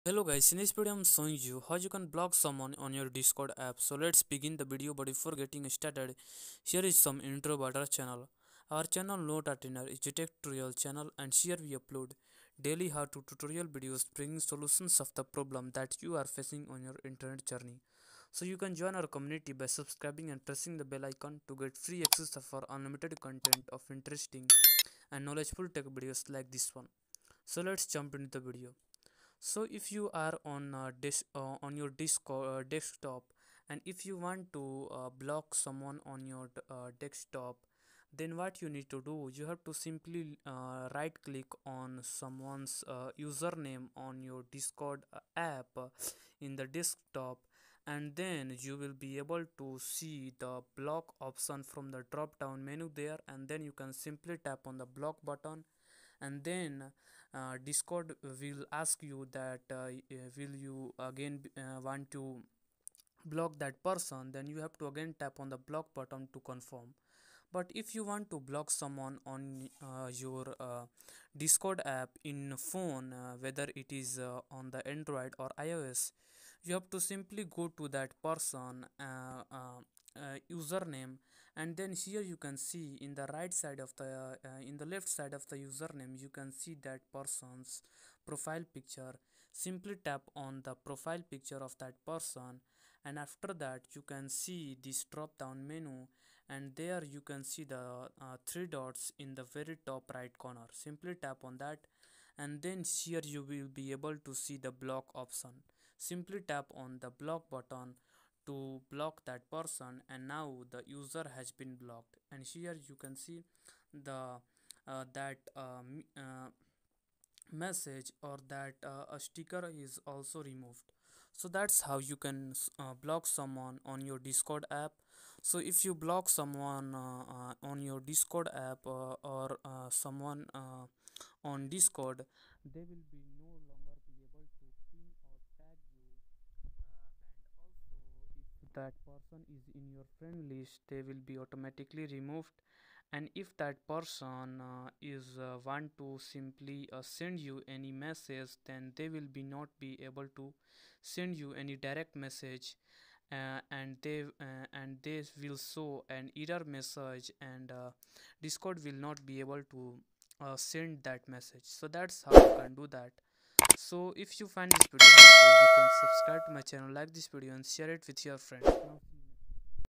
Hello guys, in this video I'm showing you how you can block someone on your Discord app. So let's begin the video, but before getting started, here is some intro about our channel. Our channel Noteartener is a tutorial channel, and here we upload daily how-to tutorial videos bringing solutions of the problem that you are facing on your internet journey. So you can join our community by subscribing and pressing the bell icon to get free access of our unlimited content of interesting and knowledgeable tech videos like this one. So let's jump into the video. So if you are on on your desktop, and if you want to block someone on your desktop, then what you need to do, you have to simply right click on someone's username on your Discord app in the desktop, and then you will be able to see the block option from the drop down menu there, and then you can simply tap on the block button, and then Discord will ask you that will you again want to block that person. Then you have to again tap on the block button to confirm. But if you want to block someone on your Discord app in phone, whether it is on the Android or iOS, you have to simply go to that person username, and then here you can see in the right side of the in the left side of the username, you can see that person's profile picture. Simply tap on the profile picture of that person, and after that you can see this drop down menu, and there you can see the three dots in the very top right corner. Simply tap on that, and then here you will be able to see the block option. Simply tap on the block button to block that person, and now the user has been blocked. And here you can see the that message, or that a sticker is also removed. So that's how you can block someone on your Discord app. So if you block someone on your Discord app, or someone on Discord, they will be no longer be able to pin or tag you, and also if that person is in your friend list, they will be automatically removed. And if that person is want to simply send you any message, then they will be not be able to send you any direct message, and they will show an error message, and Discord will not be able to send that message. So that's how you can do that. So if you find this video helpful, you can subscribe to my channel, like this video, and share it with your friends. Now